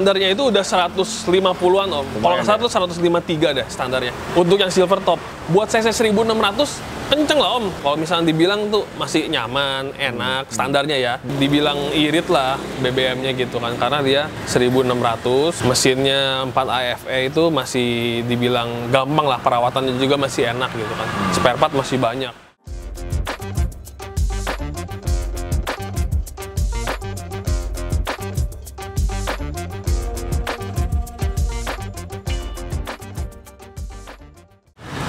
standarnya itu udah 150-an om. Kalau nggak salah tuh 153 deh standarnya. Untuk yang silver top. Buat CC 1600 kenceng lah om. Kalau misalnya dibilang tuh masih nyaman, enak, standarnya ya. Dibilang irit lah BBM-nya gitu kan. Karena dia 1600, mesinnya 4 AFE itu masih dibilang gampang lah. Perawatannya juga masih enak gitu kan. Spare part masih banyak.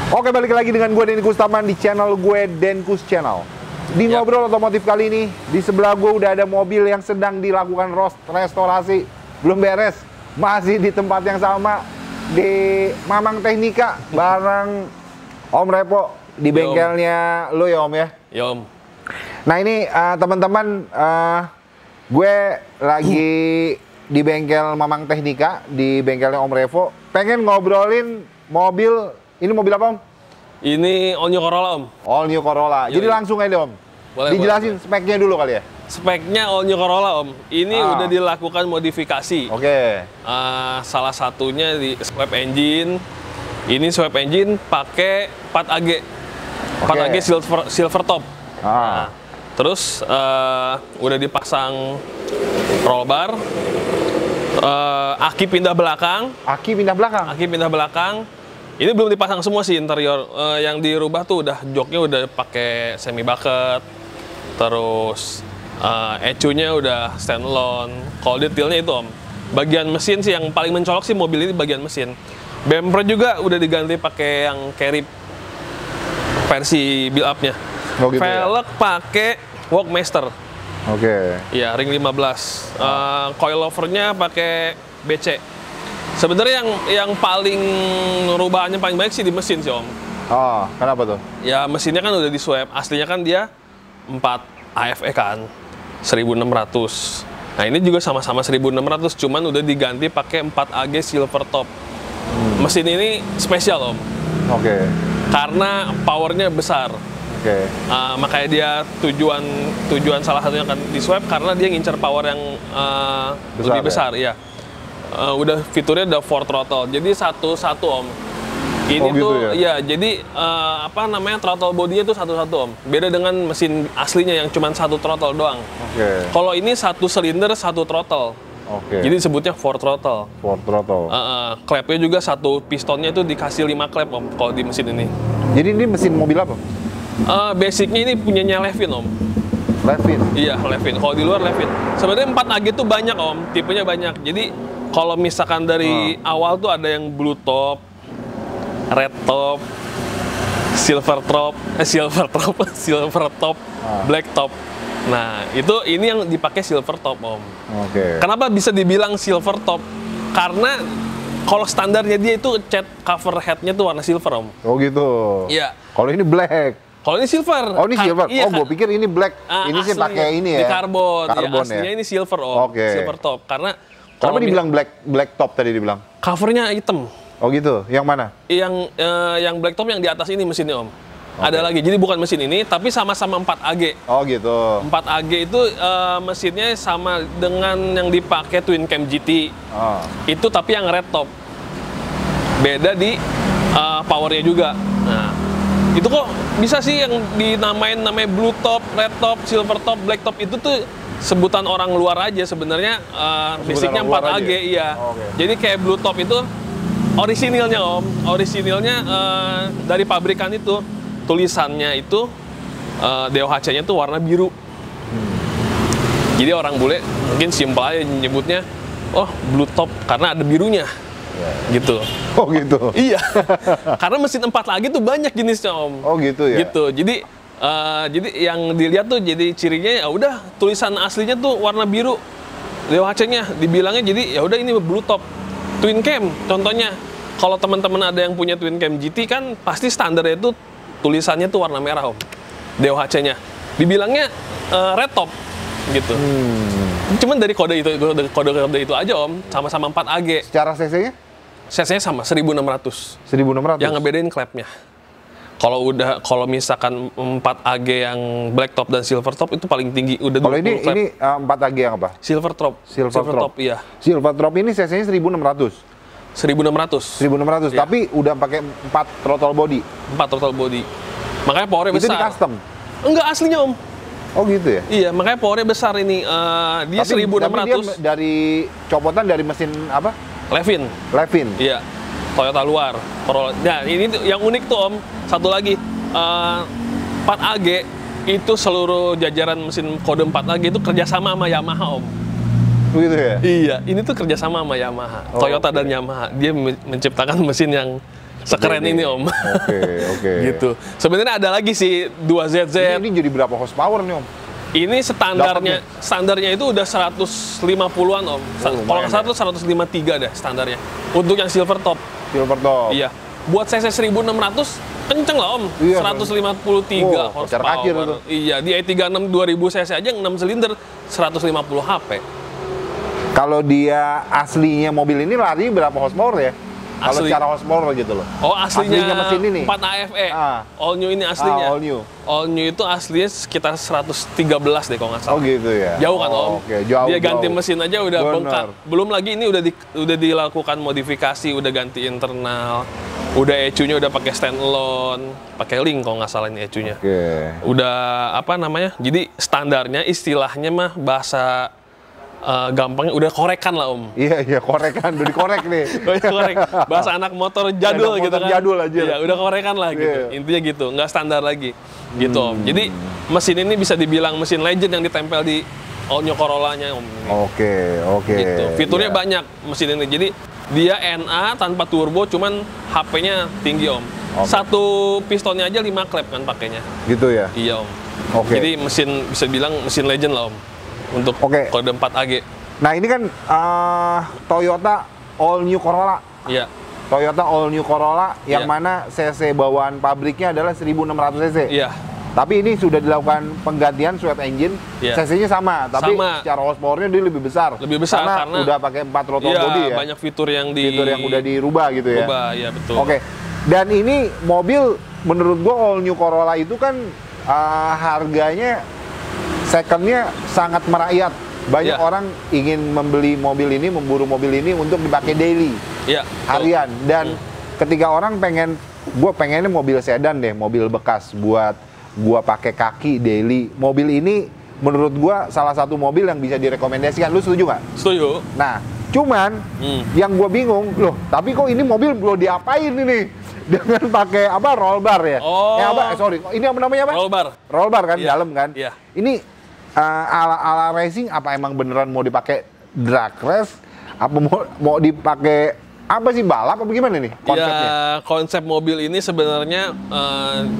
Oke, balik lagi dengan gue Denny Kustaman di channel gue Denkus Channel. Di ngobrol otomotif kali ini, di sebelah gue udah ada mobil yang sedang dilakukan restorasi. Belum beres, masih di tempat yang sama, di Mamang Teknika, bareng Om Repo, di bengkelnya lo ya Om ya? Ya Om. Nah ini teman-teman, gue lagi di bengkel Mamang Teknika, di bengkelnya Om Revo. Pengen ngobrolin mobil. Ini mobil apa Om? Ini All New Corolla Om. All New Corolla. Jadi langsung aja Om. Boleh, dijelasin speknya dulu kali ya? Speknya All New Corolla Om. Ini udah dilakukan modifikasi. Oke. Salah satunya di swap engine. Ini swap engine pakai 4AG. 4AG silver top. Nah, terus udah dipasang roll bar. Aki pindah belakang. Aki pindah belakang? Aki pindah belakang. Ini belum dipasang semua sih interior. Yang dirubah tuh udah joknya udah pakai semi bucket. Terus ECU-nya udah standalone. Kalau detailnya itu Om. Bagian mesin sih yang paling mencolok sih mobil ini bagian mesin. Bumper juga udah diganti pakai yang carry versi build up-nya. Oh gitu. Velg ya? Pakai Walkmaster. Oke. Iya, ring 15. Coilover-nya pakai BC. Sebenarnya yang paling perubahannya paling banyak sih di mesin sih Om. Oh, kenapa tuh? Ya mesinnya kan udah di swap. Aslinya kan dia 4 AFE kan, 1600. Nah ini juga sama-sama 1600, cuman udah diganti pakai 4AG silver top. Mesin ini spesial Om. Oke. Karena powernya besar. Oke. Makanya dia tujuan salah satunya kan di swap karena dia ngincer power yang lebih besar, ya. Udah fiturnya udah 4 throttle, jadi satu-satu Om. Ini gitu tuh ya? jadi apa namanya throttle bodinya tuh satu-satu Om. Beda dengan mesin aslinya yang cuma satu throttle doang. Oke. Kalau ini satu silinder satu throttle. Oke. Jadi disebutnya 4 throttle. 4 throttle. Klepnya juga satu pistonnya itu dikasih 5 klep Om kalau di mesin ini. Jadi ini mesin mobil apa? Basicnya ini punyanya Levin Om. Levin? Iya Levin. Kalau di luar Levin. Sebenarnya 4AG tuh banyak Om. Tipenya banyak. Jadi kalau misalkan dari awal tuh ada yang blue top, red top, silver top, black top. Nah, ini yang dipakai silver top, Om. Oke. Kenapa bisa dibilang silver top? Karena kalau standarnya dia itu cat cover head-nya tuh warna silver, Om. Oh gitu. Iya. Kalau ini black. Kalau ini silver. Oh ini silver. Iya, gue pikir ini black. Ini sih pakai ini ya. Di karbon. Karbon ya, aslinya ini silver, Om. Oke. Silver top. Karena kenapa dibilang black top tadi dibilang? Covernya hitam. Oh gitu. Yang mana? Yang black top yang di atas ini mesinnya Om. Ada lagi. Jadi bukan mesin ini, tapi sama-sama 4AG. Oh gitu. 4AG itu mesinnya sama dengan yang dipakai Twin Cam GT. Itu tapi yang red top. Beda di powernya juga. Nah, itu kok bisa sih yang namanya blue top, red top, silver top, black top itu tuh sebutan orang luar aja sebenarnya. Basicnya 4AG iya. Jadi kayak blue top itu orisinilnya Om. Orisinilnya dari pabrikan itu tulisannya itu DOHC-nya tuh warna biru. Jadi orang bule mungkin simpel aja nyebutnya, oh blue top karena ada birunya. Gitu. Oh gitu. Iya. Karena mesin 4 lagi tuh banyak jenisnya Om. Oh gitu ya. Gitu. Jadi yang dilihat tuh jadi cirinya ya udah tulisan aslinya tuh warna biru. DOHC-nya dibilangnya jadi ya udah ini blue top. Twin Cam contohnya. Kalau teman-teman ada yang punya Twin Cam GT kan pasti standarnya itu tulisannya tuh warna merah Om. DOHC-nya. Dibilangnya red top gitu. Cuman dari kode itu aja Om, sama-sama 4AG. Secara CC-nya? CC-nya sama 1600. 1600. Yang ngebedain klepnya. Kalau misalkan 4AG yang black top dan silver top itu paling tinggi udah. Kalau ini 4AG yang apa? Silver top. Silver top, iya. Silver top ini cc-nya 1600. 1600. Ya. Tapi udah pakai 4 throttle body. 4 throttle body. Makanya powernya besar. Itu di custom? Enggak, aslinya Om. Oh gitu ya? Iya, makanya powernya besar ini. Dia 1600. Tapi dia dari copotan dari mesin apa? Levin. Iya. Toyota luar. Corolla. Nah, ini yang unik tuh Om. Satu lagi. 4AG itu seluruh jajaran mesin kode 4AG itu kerjasama sama Yamaha Om. Gitu ya? Iya, ini tuh kerjasama sama Yamaha. Toyota dan Yamaha. Dia menciptakan mesin yang sekeren ini Om. Oke. Gitu. Sebenarnya ada lagi sih 2ZZ. Ini jadi berapa horsepower nih Om? Ini standarnya itu udah 150-an Om. Kalau nggak salah tuh 153 deh standarnya. Untuk yang silver top. Iya. Buat cc 1600 kenceng lah Om. Iya, 153 horsepower. Iya, di E36 2000 cc aja 6 silinder 150 HP. Kalau dia aslinya mobil ini lari berapa horsepower ya? Kalau secara horsepower gitu loh. Oh, aslinya mesin ini. 4 AFE. All new ini aslinya. All new itu aslinya sekitar 113 deh kalau nggak salah. Oh gitu ya. Jauh kan Om? Jauh. Dia ganti mesin aja udah bengkak. Belum lagi ini udah dilakukan modifikasi, udah ganti internal. Udah ECU-nya udah pakai standalone, pakai link kalau nggak salah ini ECU-nya. Udah apa namanya? Jadi standarnya istilahnya mah bahasa gampangnya udah korekan lah Om. Iya korekan, udah dikorek nih. Korek. Bahasa anak motor jadul gitu kan. Jadul aja. Iya, udah korekan lah gitu. Intinya gitu, nggak standar lagi. Gitu Om. Jadi mesin ini bisa dibilang mesin legend yang ditempel di all new Corolla-nya Om. Oke. Gitu. Fiturnya banyak mesin ini. Jadi dia NA tanpa turbo, cuman HP-nya tinggi Om. Satu pistonnya aja 5 klep kan pakainya. Gitu ya? Iya Om. Jadi mesin bisa bilang mesin legend lah Om. Untuk kode 4AG. Nah ini kan Toyota All New Corolla. Iya. Toyota All New Corolla yang mana cc bawaan pabriknya adalah 1600 cc. Iya. Tapi ini sudah dilakukan penggantian sweat engine, cc-nya sama, tapi secara horsepower-nya dia lebih besar. Lebih besar karena udah pakai 4 throttle body ya. Banyak fitur yang udah dirubah gitu ya. Iya betul. Dan ini mobil menurut gua All New Corolla itu kan harganya second-nya sangat merakyat. Banyak orang ingin membeli mobil ini, memburu mobil ini untuk dipakai daily, harian. Dan ketika orang gue pengennya mobil sedan deh, mobil bekas buat gue pakai kaki daily. Mobil ini menurut gue salah satu mobil yang bisa direkomendasikan. Lu setuju nggak? Setuju. Nah, cuman yang gue bingung, loh, tapi kok ini mobil belum diapain ini? Dengan pakai apa, roll bar ya? Ini apa namanya apa? Roll bar kan, dalam kan? Ini ala racing apa emang beneran mau dipakai drag race? Apa mau dipakai apa sih, balap apa gimana nih konsepnya? Ya, konsep mobil ini sebenarnya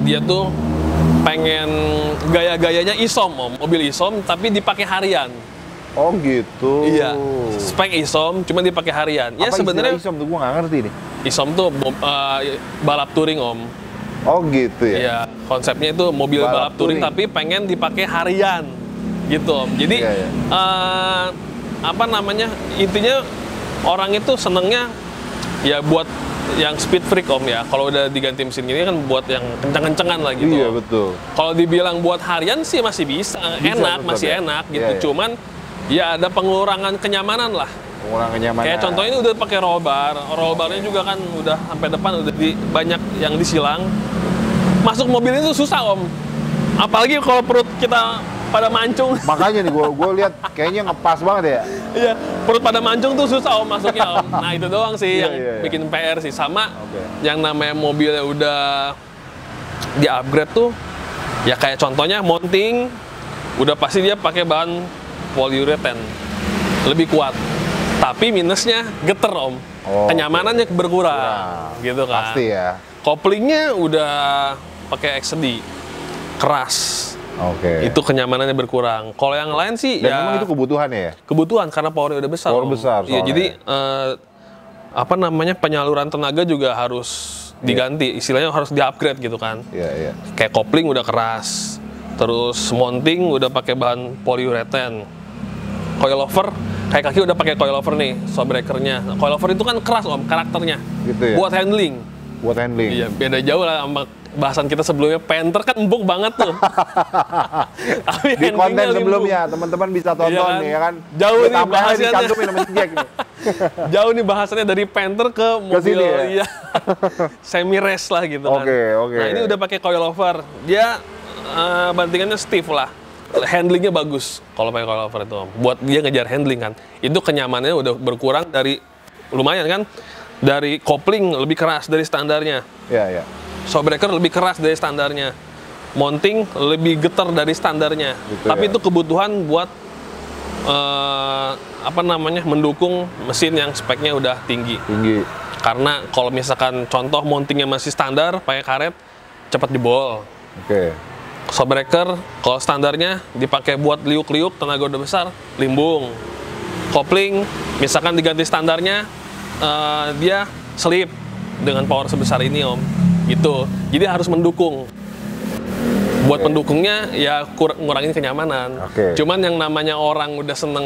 dia tuh pengen gaya-gayanya isom Om. Mobil isom tapi dipakai harian. Oh gitu. Iya. Spek isom cuma dipakai harian. Ya sebenarnya isom tuh gua nggak ngerti nih. Isom tuh balap touring Om. Oh gitu ya. Iya, konsepnya itu mobil balap touring tapi pengen dipakai harian. Gitu Om. Jadi apa namanya, intinya orang itu senengnya ya buat yang speed freak Om ya. Kalau udah diganti mesin gini kan buat yang kencang-kencengan lah gitu. Iya betul. Kalau dibilang buat harian sih masih bisa enak, masih enak gitu. Cuman ya ada pengurangan kenyamanan lah. Pengurangan kenyamanan. Kayak contoh ini udah pakai roll bar. Roll barnya juga kan udah sampai depan udah banyak yang disilang. Masuk mobil itu susah Om. Apalagi kalau perut kita pada mancung. Makanya nih gue lihat kayaknya ngepas banget ya. Iya, perut pada mancung tuh susah Om masuknya Om. Nah itu doang sih yang bikin PR sih. Sama yang namanya mobilnya udah di-upgrade tuh, ya kayak contohnya mounting, udah pasti dia pakai bahan polyurethane lebih kuat. Tapi minusnya geter Om. Kenyamanannya berkurang gitu kan. Pasti ya. Koplingnya udah pakai XD, keras. Itu kenyamanannya berkurang. Kalau yang lain sih dan memang itu kebutuhannya ya? Kebutuhan karena powernya udah besar. Power besar. Iya, jadi apa namanya, penyaluran tenaga juga harus diganti. Istilahnya harus di-upgrade gitu kan. Iya. Kayak kopling udah keras. Terus mounting udah pakai bahan polyurethane. Coilover, kayak kaki udah pakai coilover nih, shock breakernya. Coilover itu kan keras Om karakternya. Gitu ya? Buat handling. Buat handling. Iya, beda jauh lah sama bahasan kita sebelumnya. Panther kan empuk banget tuh. Tapi Di konten handlingnya sebelumnya teman-teman bisa tonton nih ya kan. Jauh nih bahasannya. Dicantumin sama si Jack nih. Jauh nih bahasannya dari Panther ke mobil sini ya? iya. Semi race lah gitu kan. Oke. Nah, ini udah pakai coilover. Dia bantingannya stiff lah. Handlingnya bagus kalau pakai coilover itu, Om. Buat dia ngejar handling kan. Itu kenyamanannya udah berkurang dari lumayan kan. Dari kopling lebih keras dari standarnya. Iya. Shockbreaker lebih keras dari standarnya. Mounting lebih getar dari standarnya. Gitu Tapi ya. itu kebutuhan buat mendukung mesin yang speknya udah tinggi. Karena kalau misalkan contoh mountingnya masih standar pakai karet, cepat jebol. Oke. Shockbreaker kalau standarnya dipakai buat liuk-liuk, tenaga udah besar, limbung. Kopling misalkan diganti standarnya, dia slip dengan power sebesar ini, Om. Gitu. Jadi harus mendukung. Buat pendukungnya ya ngurangin kenyamanan. Cuman yang namanya orang udah seneng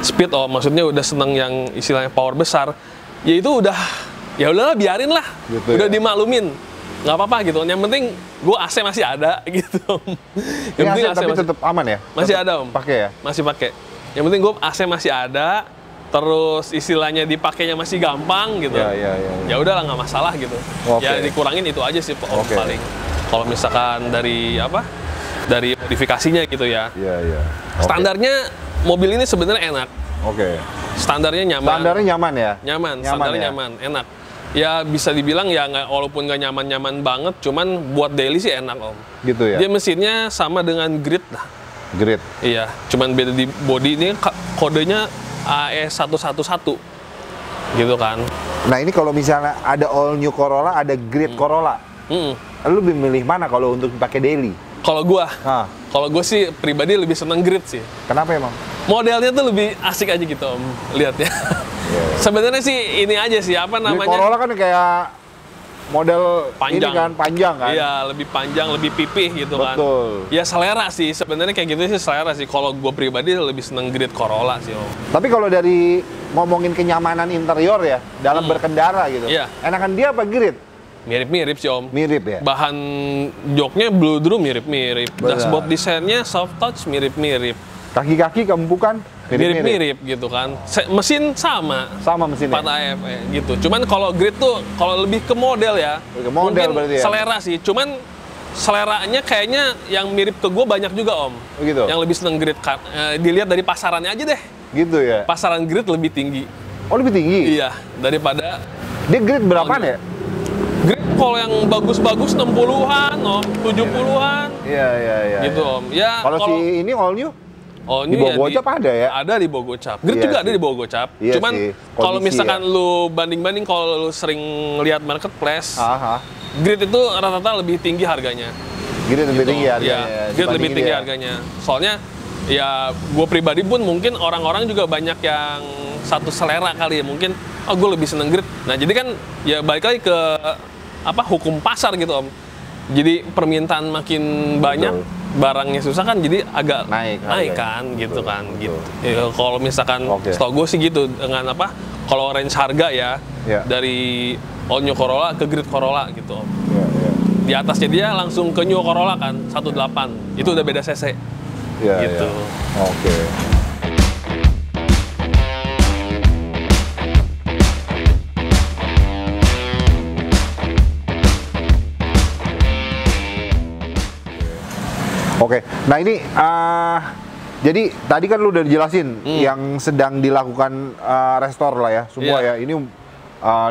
speed, maksudnya udah seneng yang istilahnya power besar, ya itu udah, ya udahlah biarin lah. Gitu udah ya? dimaklumin. Nggak apa-apa gitu. Yang penting gue AC masih ada gitu, Om. Yang penting AC tapi tetap aman ya? Masih ada, Om. Pakai ya? Masih pakai. Yang penting gue AC masih ada. Terus istilahnya dipakainya masih gampang gitu. Ya udahlah nggak masalah gitu. Ya dikurangin itu aja sih paling. Kalau misalkan dari dari modifikasinya gitu ya. Standarnya mobil ini sebenarnya enak. Standarnya nyaman. Standarnya nyaman ya? Standarnya nyaman, enak. Ya bisa dibilang ya walaupun nggak nyaman-nyaman banget, cuman buat daily sih enak, Om. Gitu ya? Dia mesinnya sama dengan Grid lah. Grid? Iya, cuman beda di body ini kodenya AE111 gitu kan. Nah ini kalau misalnya ada all new Corolla, ada Grid Corolla, lu lebih milih mana kalau untuk pakai daily? Kalau gua sih pribadi lebih seneng Grid sih. Kenapa emang? Modelnya tuh lebih asik aja gitu, Om, lihatnya. Sebenarnya sih ini aja sih Grid Corolla kan kayak model panjang. Ini kan panjang kan? Iya, lebih panjang, lebih pipih gitu kan. Betul. Ya selera sih, sebenarnya kayak gitu sih selera sih. Kalau gue pribadi lebih seneng Grid Corolla sih, Om. Tapi kalau dari ngomongin kenyamanan interior ya, dalam berkendara gitu, enakan dia apa Grid? Mirip-mirip sih, Om. Mirip ya? Bahan joknya Blue Drum mirip-mirip. Dashboard desainnya soft touch mirip-mirip. Kaki-kaki keempukan? Mirip-mirip gitu kan. Mesin sama mesinnya 4 AFE gitu. Cuman kalau Grid tuh kalau lebih ke model ya. Ke model mungkin berarti ya. Selera sih. Cuman seleranya kayaknya yang mirip ke gue banyak juga, Om. Gitu. Yang lebih seneng Grid dilihat dari pasarannya aja deh. Gitu ya. Pasaran Grid lebih tinggi. Oh, lebih tinggi? Iya, daripada dia Grid berapaan ya? Grid kalau yang bagus-bagus 60-an, Om, 70-an. Iya. Gitu, Om. Ya kalau si ini all new? Oh, di bawah gocap ada ya? Ada di bawah gocap. Grid juga ada di bawah gocap. Iya. Cuman kalau misalkan lu banding-banding, kalau lu sering lihat marketplace, Grid itu rata-rata lebih tinggi harganya. Grid lebih tinggi harganya. Iya, Grid lebih tinggi harganya. Soalnya ya gue pribadi pun mungkin orang-orang juga banyak yang satu selera kali ya. Mungkin gue lebih seneng Grid. Nah, jadi kan ya balik lagi ke hukum pasar gitu, Om. Jadi permintaan makin banyak, barangnya susah kan, jadi agak naik kan, gitu kan. Gitu. Ya, kalau misalkan setahu gue sih gitu, dengan kalau range harga ya, dari all new Corolla ke Grid Corolla gitu, Om. Di atasnya dia langsung ke new Corolla kan, 18. Itu udah beda cc. Gitu. Oke. Oke, nah ini jadi tadi kan lu udah dijelasin yang sedang dilakukan restore lah ya, semua ya. Ini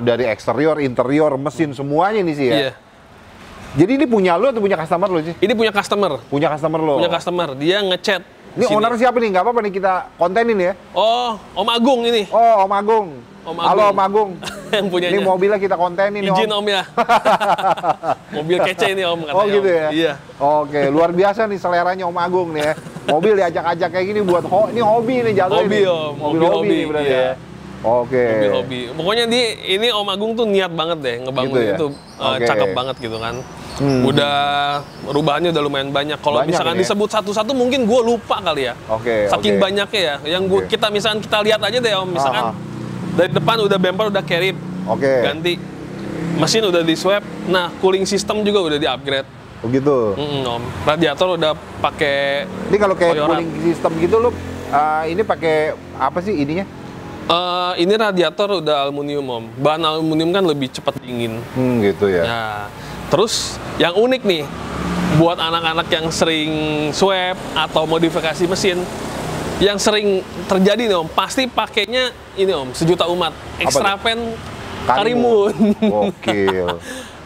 dari eksterior, interior, mesin semuanya nih sih ya. Jadi ini punya lu atau punya customer lu sih? Ini punya customer. Punya customer lo. Punya customer, dia ngechat. Ini owner siapa nih? Nggak apa-apa nih kita kontenin ya. Oh, Om Agung ini. Oh, Om Agung. Halo Om Agung. Yang punyanya. Ini mobilnya kita kontenin nih, Om. Izin, Om ya. Mobil kece ini, Om, katanya. Oh gitu ya? Iya. Oke, luar biasa nih seleranya Om Agung nih ya. Mobil diajak-ajak kayak gini buat ini hobi nih jatuhnya. Hobi, Om. Mobil hobi nih berarti ya. Oke. Mobil hobi. Pokoknya ini Om Agung tuh niat banget deh ngebangun gitu ya? Itu cakep banget gitu kan. Udah perubahannya udah lumayan banyak. Kalau misalkan disebut satu-satu mungkin gue lupa kali ya. Saking banyaknya ya. Yang kita misalkan kita lihat aja deh, Om. Misalkan dari depan udah bumper udah carry Oke. Ganti. Mesin udah di swap. Nah, cooling system juga udah di upgrade. Begitu. Om. Radiator udah pakai. Ini kalau kayak Toyoran. cooling system gitu lu ini pakai apa sih ininya? Ini radiator udah aluminium, Om. Bahan aluminium kan lebih cepat dingin. Gitu ya. Nah, terus yang unik nih, buat anak-anak yang sering swap atau modifikasi mesin, yang sering terjadi nih, Om, pasti pakainya ini, Om, sejuta umat. Extra fan Karimun. Gokil.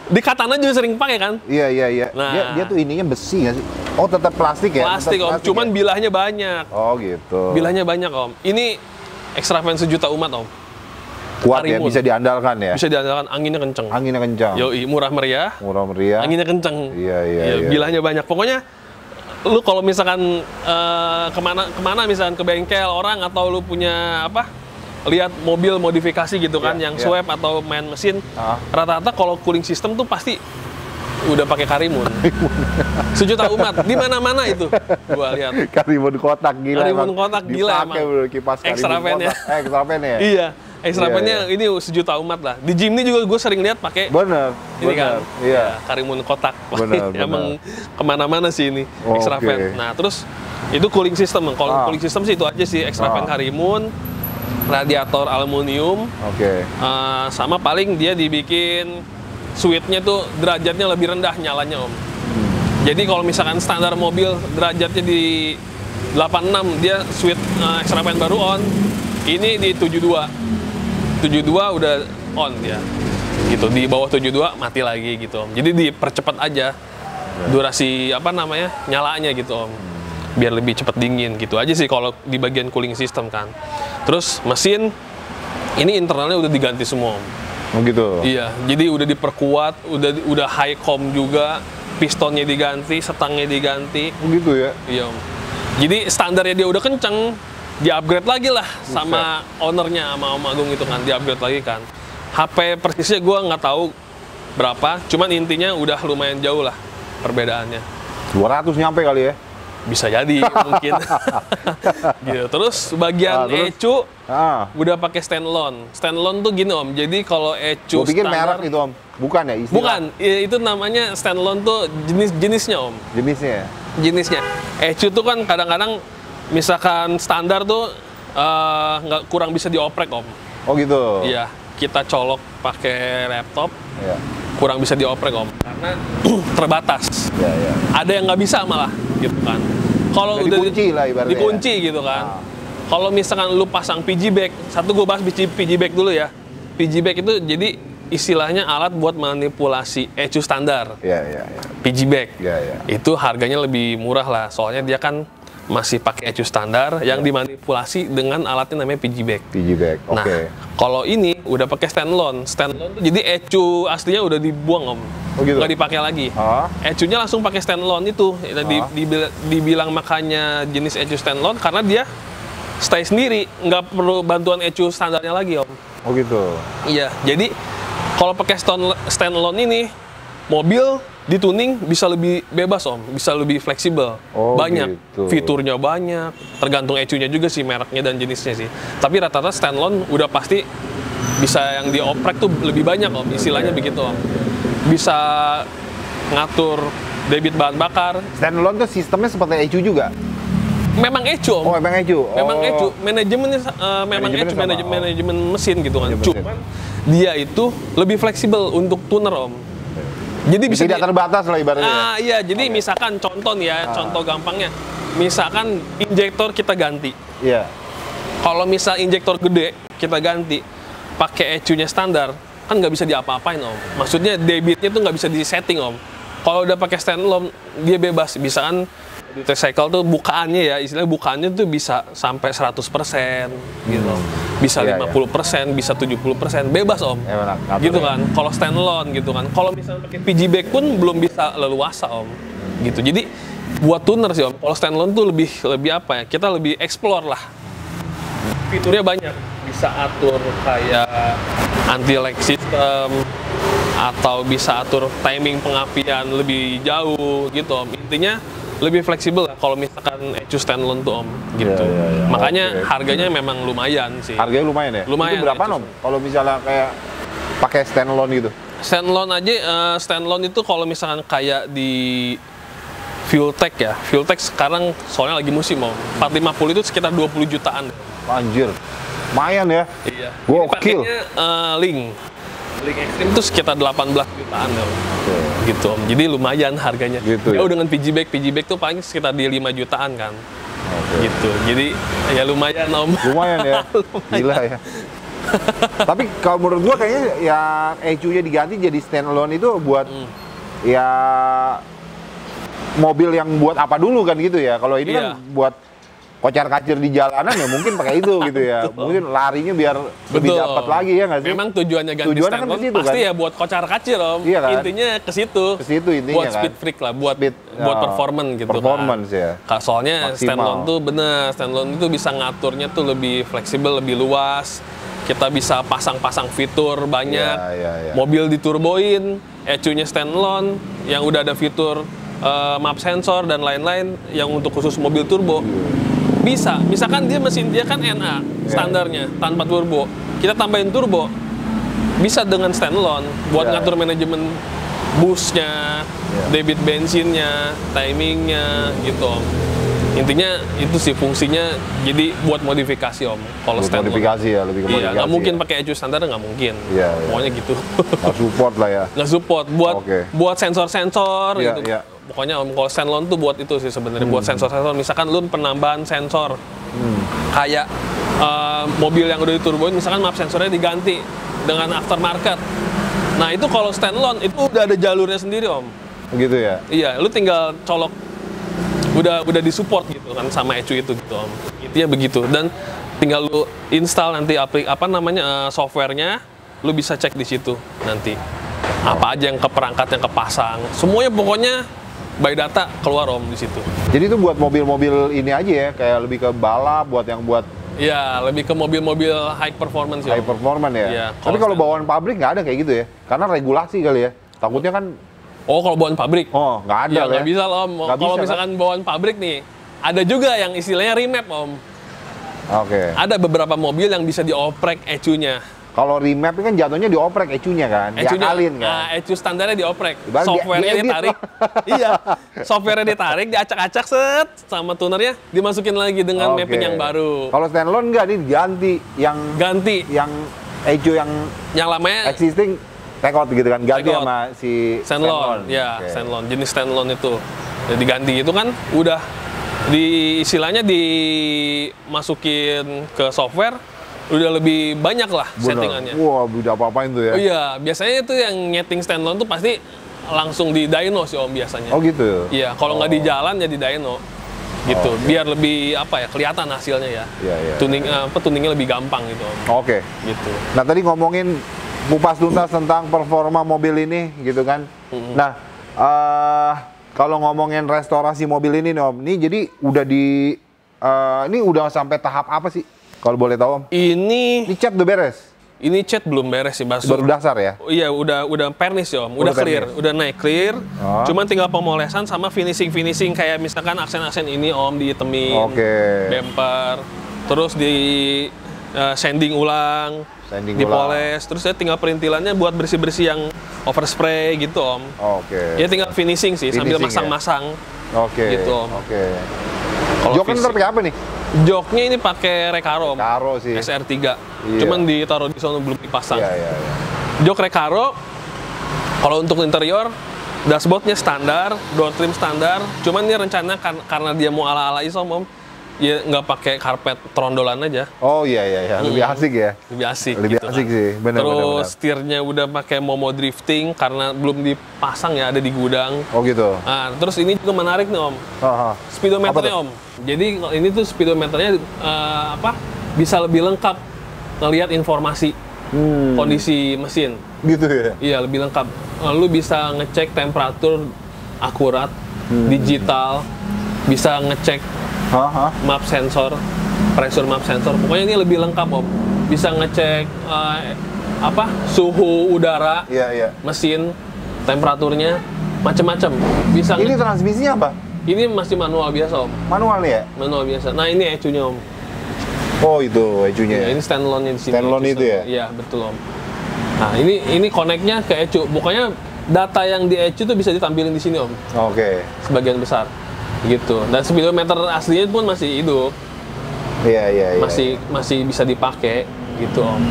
Di Katana juga sering pakai kan? Iya. Nah. Dia tuh ininya besi nggak sih? Oh, tetap plastik ya? Plastik, Tetap Om. Cuman ya? bilahnya banyak. Oh, gitu. Bilahnya banyak, Om. Ini extra fan sejuta umat, Om. Kuat ya, Karimun. bisa diandalkan ya? Bisa diandalkan, anginnya kenceng. Anginnya kencang. Yoi, murah meriah. Murah meriah. Anginnya kenceng. Iya. Bilahnya banyak. Pokoknya lu kalau misalkan kemana misalkan ke bengkel orang atau lu punya lihat mobil modifikasi gitu kan, yang swap atau main mesin, rata-rata kalau cooling system tuh pasti udah pakai Karimun. Sejuta umat di mana-mana itu gua lihat. Karimun kotak gila. Karimun kotak gila dipakai emang. bro, kipas Extra Karimun fan-nya. kotak. Extra fan ya? Iya. Extra fan-nya ini sejuta umat lah. Di Jimny juga gue sering lihat pakai Bener. ini kan. Iya. Karimun kotak. Bener. Emang kemana-mana sih ini extra Oke. fan. Nah, terus itu cooling system. Kalau cooling system sih itu aja sih, extra fan Karimun, radiator aluminium. Oke. Sama paling dia dibikin switch-nya tuh derajatnya lebih rendah nyalanya, Om. Jadi kalau misalkan standar mobil derajatnya di 86, dia switch extra fan baru on. Ini di 72. 72 udah on dia. Gitu, di bawah 72 mati lagi gitu, Om. Jadi dipercepat aja durasi nyalanya gitu, Om. Biar lebih cepat dingin gitu aja sih kalau di bagian cooling system kan. Terus mesin ini internalnya udah diganti semua, Om. Oh gitu. Iya, jadi udah diperkuat, udah high com juga, pistonnya diganti, setangnya diganti. Oh gitu ya. Iya, Om. Jadi standarnya dia udah kenceng, di-upgrade lagi lah sama ownernya, sama Om Agung itu kan, di-upgrade lagi kan. HP persisnya gue nggak tahu berapa, cuman intinya udah lumayan jauh lah perbedaannya. 200 nyampe kali ya? Bisa jadi mungkin. Gitu. Terus bagian ECU udah pakai standalone. Standalone tuh gini, Om. Jadi kalau ECU Gue pikir standar, merek itu, Om. Bukan ya istilah? bukan, itu namanya standalone tuh jenisnya, Om. Jenisnya ya? Jenisnya. ECU tuh kan kadang-kadang misalkan standar tuh kurang bisa dioprek, Om. Oh gitu? Iya, kita colok pakai laptop, Iya. kurang bisa dioprek, Om. Karena terbatas. Iya. Ada yang nggak bisa malah, gitu kan. Kalau udah dikunci lah ibaratnya. dikunci gitu kan. Kalau misalkan lu pasang PG back, gue bahas PG back dulu ya. PG back itu jadi istilahnya alat buat manipulasi ECU standar. Iya. PG back. Iya. Itu harganya lebih murah lah, soalnya dia kan masih pakai ECU standar yang dimanipulasi dengan alatnya namanya PG back. PG back, oke. Nah, kalau ini udah pakai standalone. Standalone tuh jadi ECU aslinya udah dibuang, Om. Oh gitu? Nggak dipakai lagi. ECU-nya langsung pakai standalone itu. Dibilang makanya jenis ECU standalone karena dia stay sendiri, nggak perlu bantuan ECU standarnya lagi, Om. Oh gitu? Iya, jadi kalau pakai standalone ini, mobil dituning bisa lebih bebas, Om, bisa lebih fleksibel. Oh, banyak gitu. fiturnya, banyak, tergantung ECU-nya juga sih, mereknya dan jenisnya sih. Tapi rata-rata standalone udah pasti bisa yang dioprek tuh lebih banyak, Om, istilahnya begitu, Om. Bisa ngatur debit bahan bakar. Standalone tuh sistemnya seperti ECU juga? Memang ECU, Om. Oh, memang ECU? Memang ECU, manajemennya memang ECU, manajemen mesin gitu kan. Cuman dia itu lebih fleksibel untuk tuner, Om. Jadi bisa tidak terbatas lah ibaratnya. Iya, jadi misalkan contoh nih ya, contoh gampangnya. Misalkan injektor kita ganti. Iya. Kalau misal injektor gede kita ganti, pakai ECU-nya standar, kan nggak bisa diapa-apain, Om. Maksudnya debitnya tuh nggak bisa di-setting, Om. Kalau udah pakai standalone, dia bebas. Misalkan di T-Cycle tuh bukaannya ya, istilahnya bukaannya tuh bisa sampai 100% gitu. Bisa 50%, bisa 70%, bebas, Om. Gitu kan. Kalau standalone gitu kan. Kalau misalnya pakai PG back pun belum bisa leluasa, Om. Gitu. Jadi buat tuner sih, Om. Kalau standalone tuh lebih apa ya? Kita lebih explore lah. Fiturnya banyak. Bisa atur kayak anti-lag system atau bisa atur timing pengapian lebih jauh gitu, Om. Intinya lebih fleksibel lah kalau misalkan ECU standalone tuh, Om, gitu. Makanya harganya memang lumayan sih. Harganya lumayan ya? Lumayan. Itu berapa, Om? Kalau misalnya kayak pakai standalone gitu? Standalone aja, standalone itu kalau misalkan kayak di Fueltech ya, Fueltech sekarang soalnya lagi musim om. 450 itu sekitar 20 jutaan. Anjir, lumayan ya. Iya. Gokil. Ini pakainya Link Extreme itu sekitar 18 jutaan om. Gitu om. Jadi lumayan harganya. Gitu, jauh ya? dengan PG Bag tuh paling sekitar di 5 jutaan kan. Gitu. Jadi ya lumayan om. Lumayan ya. Gila ya. Tapi kalau menurut gua kayaknya yang ECU-nya diganti jadi standalone itu buat ya mobil yang buat apa dulu kan gitu ya. Kalau ini kan buat kocar-kacir di jalanan ya mungkin pakai itu gitu ya. Mungkin larinya biar lebih dapat lagi ya nggak sih? Memang tujuannya ganti Tujuannya standalone kan ke situ, pasti kan? ya buat kocar-kacir om. Iya kan? Intinya ke situ. Ke situ intinya buat kan. speed freak lah, buat Speed, performance gitu performance kan. ya. Soalnya Maksimal. standalone tuh bener, standalone itu bisa ngaturnya tuh lebih fleksibel, lebih luas. Kita bisa pasang-pasang fitur banyak. Iya. Mobil diturboin, ECU-nya standalone yang udah ada fitur map sensor dan lain-lain yang untuk khusus mobil turbo. Bisa, misalkan mesin dia kan NA standarnya tanpa turbo. Kita tambahin turbo. Bisa dengan standalone buat ngatur manajemen busnya, debit bensinnya, timingnya gitu om. Intinya itu sih fungsinya jadi buat modifikasi om. Kalau standalone. Modifikasi ya, lebih ke modifikasi. Iya, nggak mungkin ya. pakai ECU standar nggak mungkin. Iya. Pokoknya gitu. Nggak support lah ya. Nggak support buat sensor-sensor Iya, gitu. iya. Pokoknya om kalau standalone tuh buat itu sih sebenarnya buat sensor-sensor. Misalkan lu penambahan sensor kayak mobil yang udah diturboin, misalkan map sensornya diganti dengan aftermarket. Nah itu kalau standalone itu udah ada jalurnya sendiri om. Gitu ya. Iya, lu tinggal colok udah disupport gitu kan sama ECU itu gitu om. Intinya begitu dan tinggal lu install nanti softwarenya, lu bisa cek di situ nanti apa aja yang ke perangkat yang kepasang, semuanya pokoknya by data keluar om di situ. Jadi itu buat mobil-mobil ini aja ya, kayak lebih ke balap, buat Iya, lebih ke mobil-mobil high performance ya. high performance ya. Iya, Tapi kalau bawaan pabrik nggak ada kayak gitu ya, karena regulasi kali ya. Takutnya kan. Oh, kalau bawaan pabrik? Oh, nggak ada ya. lah. Nggak bisa loh om. Kalau misalkan bawaan pabrik nih, ada juga yang istilahnya remap om. Oke. Ada beberapa mobil yang bisa dioprek ECU-nya. Kalau remap kan jatuhnya dioprek ECU-nya kan, diakalin kan. Nah, ECU standarnya dioprek, Ibarat softwarenya diedit. ditarik. Iya, softwarenya ditarik, diacak-acak set sama tunernya, dimasukin lagi dengan Oke. mapping yang baru. Kalau standalone nggak nih diganti Ganti yang ECU yang lamanya existing take out gitu kan, ganti take out. sama si standalone. Ya, Oke. standalone. Jenis standalone itu. Jadi diganti itu kan udah istilahnya dimasukin ke software udah lebih banyak lah Bener. settingannya. Wah, udah apa-apain tuh ya. Oh iya, biasanya itu yang nyeting standalone tuh pasti langsung di dyno sih om biasanya. Oh gitu. Iya, kalau nggak di jalan ya di dyno. Gitu, biar lebih kelihatan hasilnya ya. Iya, iya. Tuningnya lebih gampang gitu om. Oke. Gitu. Nah, tadi ngomongin kupas tuntas tentang performa mobil ini gitu kan. Nah, kalau ngomongin restorasi mobil ini nih om, ini jadi udah ini udah sampai tahap apa sih? Kalau boleh tahu om? Ini cat udah beres? Ini cat belum beres sih, Baru dasar ya? Oh, iya, udah pernis ya om, udah clear, pernis. udah naik clear. Oh. Cuman tinggal pemolesan sama finishing kayak misalkan aksen-aksen ini om dihitemin, Oke. bumper, terus di sanding ulang, dipoles, terus saya tinggal perintilannya buat bersih-bersih yang overspray gitu om. Oke. Ya tinggal finishing sih sambil Finishing, masang-masang. Oke. Gitu, Om. Oke. Kalau Joknya ntar pakai apa nih? Joknya ini pakai Recaro om. Recaro sih. SR3. Iya. Cuman ditaruh di sana belum dipasang. Iya. Jok Recaro. Kalau untuk interior, dashboardnya standar, door trim standar. Cuman ini rencana karena dia mau ala-ala isom om, ya nggak pakai karpet trondolan aja. Oh iya. Lebih asik ya. Lebih asik. Lebih gitu asik kan. sih. Bener. Terus setirnya udah pakai Momo drifting karena belum dipasang ya, ada di gudang. Oh gitu. Nah, terus ini juga menarik nih om. Speedometernya om. Jadi ini tuh speedometernya bisa lebih lengkap ngelihat informasi kondisi mesin. Gitu ya. Iya, lebih lengkap. Lu bisa ngecek temperatur akurat, digital, bisa ngecek map sensor, pressure map sensor. Pokoknya ini lebih lengkap om. Bisa ngecek suhu udara, mesin, temperaturnya, macam-macam. Bisa. Ini transmisinya apa? Ini masih manual biasa om. Manual nih ya? Manual biasa. Nah ini ECU-nya om. Oh itu ECU-nya. Ya, ini standalone di sini. Standalone itu ya? Iya betul om. Nah, ini connect-nya ke ECU. Pokoknya data yang di ECU tuh bisa ditampilin di sini, Om. Oke. Sebagian besar. Gitu. Dan speedometer aslinya pun masih hidup. Iya. Masih bisa dipakai gitu, Om.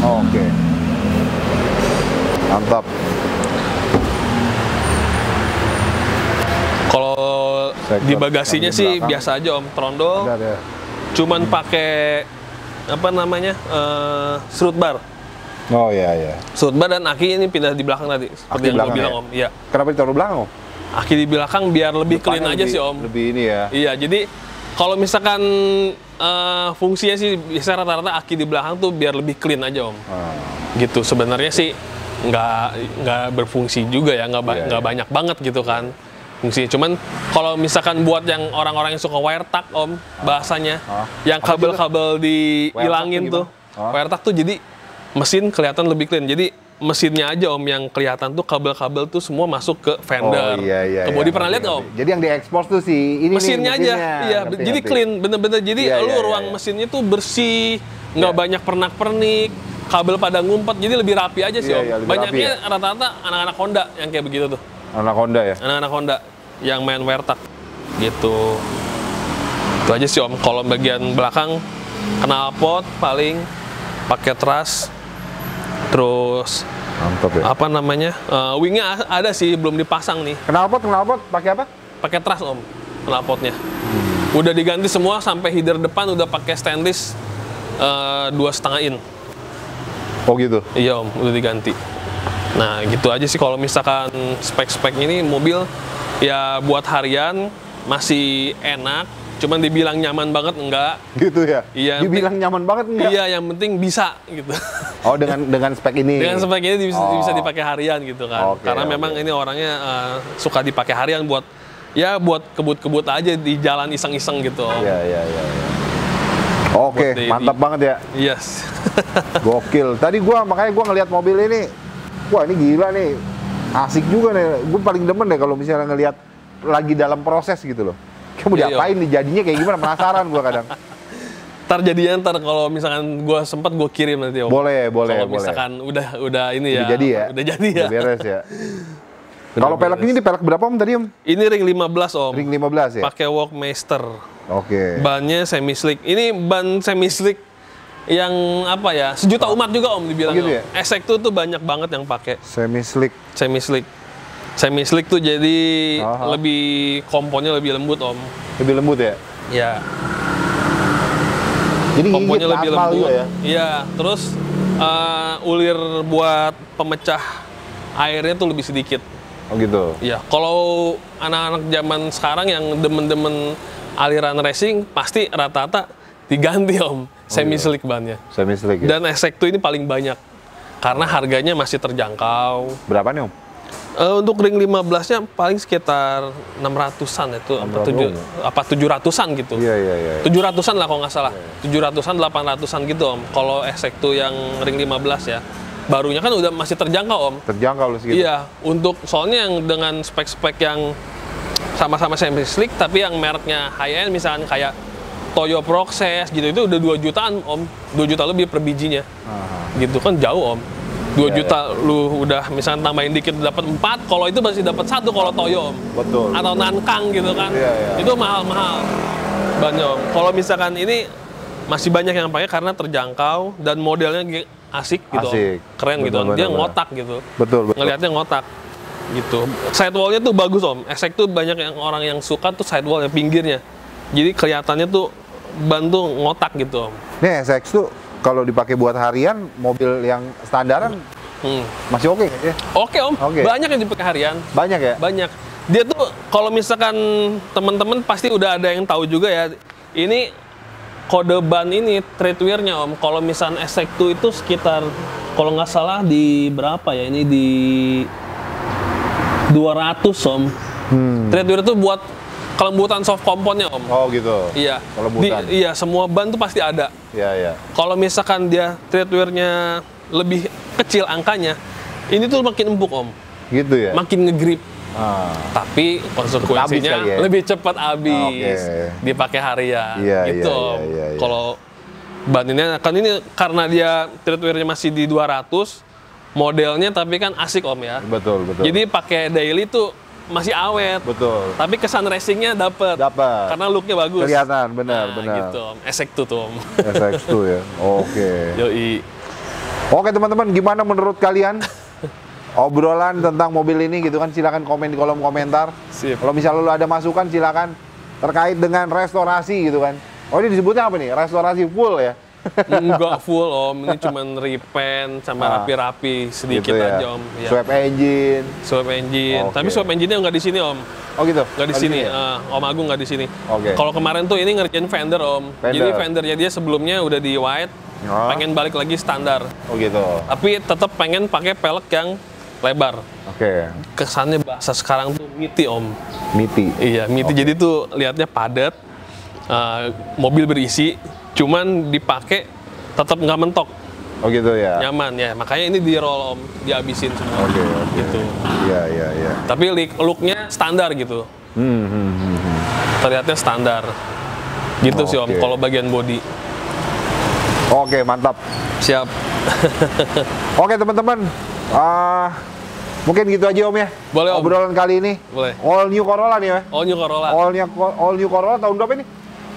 Oke. Mantap. Kalau di bagasinya sih biasa aja, Om. Trondol. Ada. Cuman pakai apa namanya? Strut bar. Oh iya. Strut bar dan aki ini pindah di belakang tadi. Seperti yang gue bilang, Om. Iya. Kenapa ditaruh belakang, Om? Aki di belakang biar lebih clean aja sih, Om. Lebih ini ya. Iya, jadi kalau misalkan fungsinya sih biasa rata-rata aki di belakang tuh biar lebih clean aja, Om. Gitu. Sebenarnya sih nggak berfungsi juga ya, nggak banyak banget gitu kan fungsinya. Cuman kalau misalkan buat yang orang-orang yang suka wire tag, Om, bahasanya, yang kabel-kabel dihilangin tuh, wire tag tuh jadi mesin kelihatan lebih clean. Jadi mesinnya aja, Om, yang kelihatan tuh kabel-kabel tuh semua masuk ke fender. Iya. Ke body pernah lihat, Om? Jadi yang diekspos tuh si ini mesinnya aja. Iya, jadi clean, bener-bener. Jadi ruang mesinnya tuh bersih, nggak banyak pernak-pernik, kabel pada ngumpet, jadi lebih rapi aja sih, Om. Banyaknya rata-rata anak-anak Honda yang kayak begitu tuh. Anak Honda ya? Anak-anak Honda yang main wire tag gitu. Itu aja sih, Om. Kalau bagian belakang knalpot paling pakai truss. Terus mantap ya. Apa namanya? Wingnya ada sih, belum dipasang nih. Knalpot pakai apa? Pakai truss, Om. Knalpotnya. Udah diganti semua sampai header depan udah pakai stainless 2,5 in. Oh gitu. Iya, Om, udah diganti. Nah, gitu aja sih kalau misalkan spek-spek ini mobil ya buat harian masih enak. Cuman dibilang nyaman banget enggak. Gitu ya? Iya. Dibilang nyaman banget enggak? Iya, yang penting bisa gitu. Oh, dengan spek ini? Dengan spek ini bisa dipakai harian gitu kan. Karena memang ini orangnya suka dipakai harian buat kebut-kebut aja di jalan iseng-iseng gitu. Iya. Oke, mantap banget ya. Yes. Gokil. Tadi makanya gua ngelihat mobil ini, wah ini gila nih. Asik juga nih. Gue paling demen deh kalau misalnya ngelihat lagi dalam proses gitu loh. Kayak mau diapain nih, jadinya kayak gimana, penasaran gue kadang. Ntar kalau misalkan gue sempat gue kirim nanti, Om. Boleh. Kalau misalkan udah ini ya. Udah jadi ya? Udah jadi ya. Udah beres ya. Kalau pelek ini di pelek berapa, Om, tadi, Om? Ini ring 15, Om. Ring 15 ya? Pakai Walkmaster. Oke. Bannya semi slick. Ini ban semi slick yang apa ya? Sejuta umat juga, Om, dibilang. Gitu ya? Esek tuh banyak banget yang pakai. Semi slick. Semi slick tuh jadi lebih komponnya lebih lembut, Om. Lebih lembut ya? Iya. Jadi komponnya lebih lembut ya? Iya. Terus ulir buat pemecah airnya tuh lebih sedikit. Oh gitu? Iya. Kalau anak-anak zaman sekarang yang demen-demen aliran racing pasti rata-rata diganti, Om, semi slick bannya. Semi slick ya? Dan Esek ini paling banyak karena harganya masih terjangkau. Berapa nih, Om? Untuk ring 15-nya paling sekitar 600-an itu, apa 700-an gitu. Iya. 700-an lah kalau nggak salah. 700-an, 800-an gitu, Om. Kalau Esek yang ring 15 ya. Barunya kan udah masih terjangkau, Om. Terjangkau loh segitu. Iya, soalnya yang dengan spek-spek yang sama-sama semi slick tapi yang mereknya high end misalkan kayak Toyo Proxes gitu, itu udah 2 jutaan, Om. 2 juta lebih per bijinya. Gitu kan jauh, Om. 2 juta lu udah misalnya tambahin dikit dapat 4, kalau itu masih dapat 1 kalau Toyo, Om. Betul. Atau Nankang gitu kan. Iya. Itu mahal-mahal banyak, Om. Kalau misalkan ini masih banyak yang pakai karena terjangkau dan modelnya asik gitu, asik. Om. Keren gitu, dia ngotak gitu. Betul. Ngelihatnya ngotak gitu. Sidewall-nya tuh bagus, Om. Esek tuh banyak yang orang yang suka tuh sidewall yang pinggirnya. Jadi kelihatannya tuh ban tuh ngotak gitu, Om. Nih, SX tuh kalau dipakai buat harian, mobil yang standaran masih oke ya? Oke, Om. Banyak yang dipakai harian. Banyak ya? Banyak. Dia tuh kalau misalkan teman-teman pasti udah ada yang tahu juga ya. Ini kode ban ini tread wear-nya, Om. Kalau misalkan SX2 itu sekitar kalau nggak salah di berapa ya? Ini di 200, Om. Tread wear itu buat kelembutan soft compound-nya, Om. Oh gitu. Iya. Kelembutan. Iya, semua ban tuh pasti ada. Iya. Kalau misalkan dia tread wear-nya lebih kecil angkanya, ini tuh makin empuk, Om. Gitu ya? Makin ngegrip. Tapi konsekuensinya lebih cepat habis. Dipakai harian. Iya, gitu, iya. Kalau Baninnya kan ini karena dia tread wear-nya masih di 200 modelnya, tapi kan asik Om ya. Betul, betul. Jadi pakai daily tuh masih awet. Betul. Tapi kesan racingnya dapet. Karena looknya bagus. Kelihatan, benar, benar. Gitu Om. SX2 tuh Om. SX2 ya. Oke. Yoi. Oke teman-teman, gimana menurut kalian obrolan tentang mobil ini gitu kan? Silakan komen di kolom komentar. Sip. Kalau misalnya lu ada masukan silakan terkait dengan restorasi gitu kan. Oh ini disebutnya apa nih? Restorasi full ya? Enggak full Om, ini cuman repaint sama rapi-rapi sedikit gitu ya. aja Om. Ya. Swap engine. Swap engine. Oke. Tapi swap engine-nya nggak di sini Om. Oh gitu? Nggak di sini. Ya? Om Agung nggak di sini. Oke. Kalau kemarin tuh ini ngerjain fender Om. Fender. Jadi fendernya dia sebelumnya udah di white, pengen balik lagi standar. Oh gitu. Tapi tetap pengen pakai pelek yang lebar. Oke. Kesannya bahasa sekarang tuh miti Om. Miti. Iya miti. Jadi tuh lihatnya padat, mobil berisi, cuman dipakai tetap nggak mentok. Oh gitu ya. Nyaman ya. Makanya ini di roll Om, dihabisin semua. Oke. Gitu. Iya, iya, iya. Tapi look-nya standar gitu. Terlihatnya standar. Gitu sih Om, kalau bagian body. Oke, mantap. Siap. Oke teman-teman, mungkin gitu aja Om ya. Boleh Om. Obrolan kali ini. Boleh. All new Corolla nih ya. All new Corolla. All new Corolla tahun berapa ini?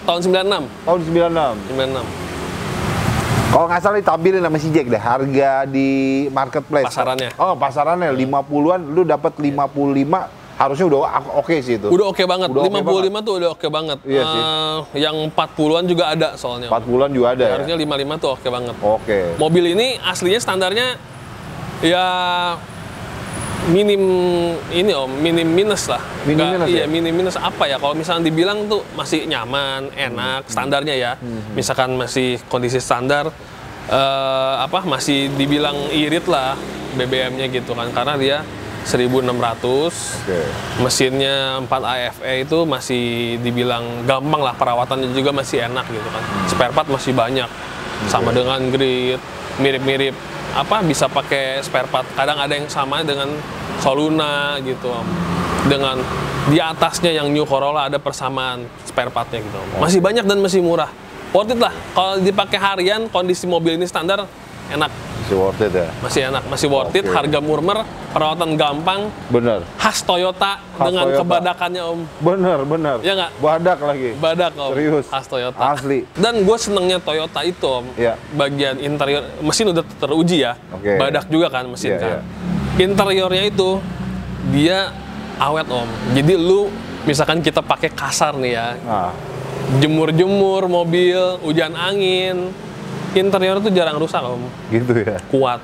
Tahun 96. Tahun 96. 96. Kalau nggak salah ditampilin sama si Jack deh, harga di marketplace. Pasarannya. Oh, pasarannya 50-an, lu dapat 55, harusnya udah oke sih itu. Udah oke banget. Udah 55 tuh udah oke banget. Iya sih. Yang 40-an juga ada soalnya. 40-an juga ada. Harusnya 55 tuh oke banget. Oke. Mobil ini aslinya standarnya ya minim ini Om, minim minus lah. Minim minus iya, ya? minim minus apa ya? Kalau misalnya dibilang tuh masih nyaman, enak, standarnya ya. Misalkan masih kondisi standar, masih dibilang irit lah BBM-nya gitu kan, karena dia 1600, mesinnya 4 AFE itu masih dibilang gampang lah, perawatannya juga masih enak gitu kan. Spare part masih banyak, sama dengan grid, mirip-mirip bisa pakai spare part. Kadang ada yang sama dengan Soluna gitu, dengan di atasnya yang New Corolla ada persamaan spare partnya gitu. Masih banyak dan masih murah, worth it lah. Kalau dipakai harian, kondisi mobil ini standar enak. Masih worth it ya? Masih enak, masih worth it, harga murmer, perawatan gampang. Bener. Khas Toyota dengan Toyota. kebadakannya Om. Bener, bener. Ya nggak? Badak lagi. Badak Om. Serius. Khas Toyota. Asli. Dan gue senengnya Toyota itu Om. Iya. Bagian interior, mesin udah teruji ya. Oke. Badak juga kan mesin Iya, kan. iya. Interiornya itu, dia awet Om. Jadi lu, misalkan kita pakai kasar nih ya. Jemur-jemur mobil, hujan angin, interior tuh jarang rusak Om. Gitu ya. Kuat.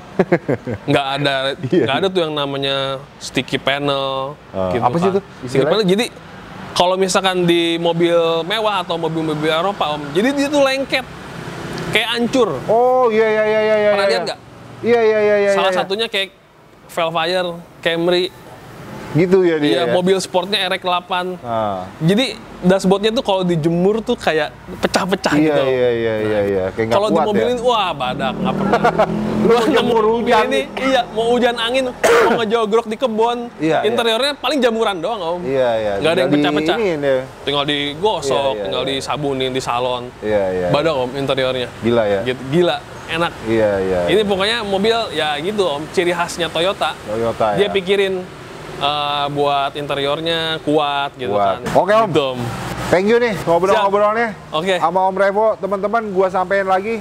Nggak ada Iya. nggak ada tuh yang namanya sticky panel gitu. Apa sih kan. itu Sticky istilahnya? panel. Jadi kalau misalkan di mobil mewah atau mobil-mobil Eropa Om, jadi dia tuh lengket. Kayak hancur. Oh, iya. Pernah lihat nggak? Iya. Salah satunya kayak Velfire, Camry. Gitu ya dia. Iya, mobil sportnya RX-8. Jadi dashboardnya tuh kalau dijemur tuh kayak pecah-pecah Iya, gitu. iya. Kayak nggak Kalau di kuat mobil ya. ini, wah badak, nggak pernah. Lu jemur mobil hujan. ini, iya, mau hujan angin, mau ngejogrok di kebon, Iya, interiornya paling jamuran doang Om. Iya. Nggak ada yang Tinggal pecah-pecah. diiniin ya. Tinggal digosok, Iya. tinggal disabunin di salon. Iya. Badak Om interiornya. Gila ya. Gitu, gila, enak. Iya. Ini pokoknya mobil ya gitu Om, ciri khasnya Toyota. Toyota Dia ya. pikirin buat interiornya kuat gitu Kuat. kan. Oke, Om. Gitu, Om. Thank you nih ngobrol-ngobrolnya. Oke. Sama Om Revo, teman-teman gua sampein lagi.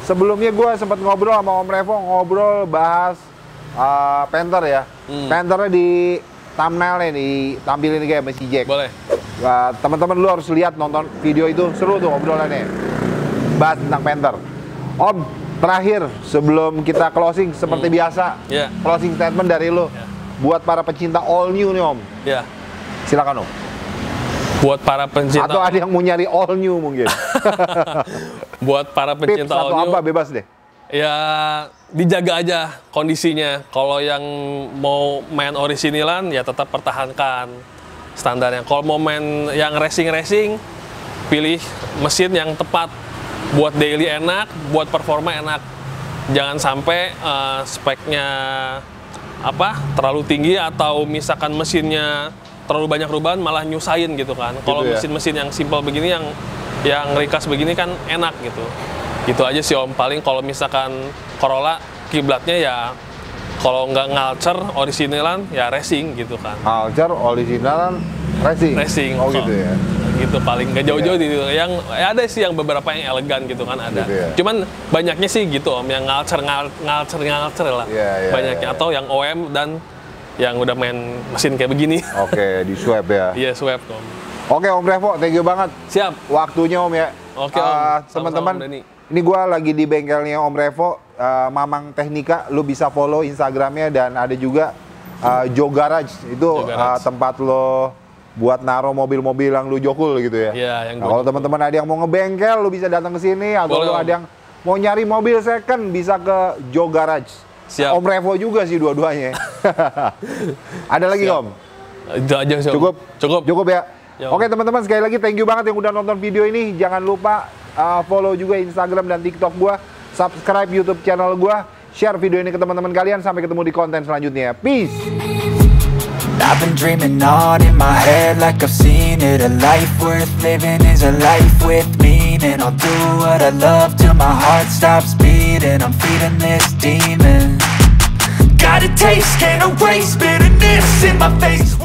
Sebelumnya gua sempat ngobrol sama Om Revo, bahas Panther ya. Panthernya di thumbnailnya ditampilin kayak sama si Jack. Boleh. Teman-teman lu harus lihat, nonton video itu, seru tuh obrolannya. Bahas tentang Panther. Om, terakhir sebelum kita closing seperti biasa, Iya. closing statement dari lu. Buat para pecinta all new nih Om. Ya. Silakan Om. Buat para pencinta Atau ada yang mau nyari all new mungkin. buat para Tips pencinta atau all new, apa bebas deh. ya dijaga aja kondisinya. Kalau yang mau main orisinilan ya tetap pertahankan standarnya. Kalau mau main yang racing, pilih mesin yang tepat. Buat daily enak, buat performa enak. Jangan sampai speknya terlalu tinggi atau misalkan mesinnya terlalu banyak perubahan malah nyusahin gitu kan. Kalau ya? mesin-mesin yang simple begini, yang ringkas begini kan enak gitu. Gitu aja sih Om. Paling kalau misalkan Corolla kiblatnya ya kalau nggak ngalcer originalan ya racing gitu kan. Ngalcer originalan racing. Racing. Oh gitu ya. Gitu paling nggak jauh-jauh gitu. Yang ada sih yang beberapa yang elegan gitu kan ada. Gitu ya. Cuman banyaknya sih gitu Om, yang ngalcer lah. Banyaknya atau yang OM dan yang udah main mesin kayak begini. Oke, di swap ya. Iya, swap Om. Oke Om Revo, thank you banget. Siap. Waktunya Om ya. Oke Om. Teman-teman, ini gue lagi di bengkelnya Om Revo, Mamang Teknika. Lu bisa follow Instagramnya dan ada juga Joe Garage. Itu tempat lo buat naro mobil-mobil yang lu jokul gitu ya. Iya, yang kalau teman-teman ada yang mau ngebengkel, lu bisa datang ke sini. Atau lu ada yang mau nyari mobil second, bisa ke Joe Garage. Siap. Om Revo juga sih dua-duanya. Ada lagi Om? Itu aja sih. Cukup ya. Oke teman-teman, sekali lagi thank you banget yang udah nonton video ini. Jangan lupa follow juga Instagram dan TikTok gua, subscribe YouTube channel gua, share video ini ke teman-teman kalian. Sampai ketemu di konten selanjutnya. Peace. I've been dreaming on in my head like I've seen it. A life worth living is a life with meaning. I'll do what I love till my heart stops beating. I'm feeding this demon. Got a taste, can't erase bitterness in my face.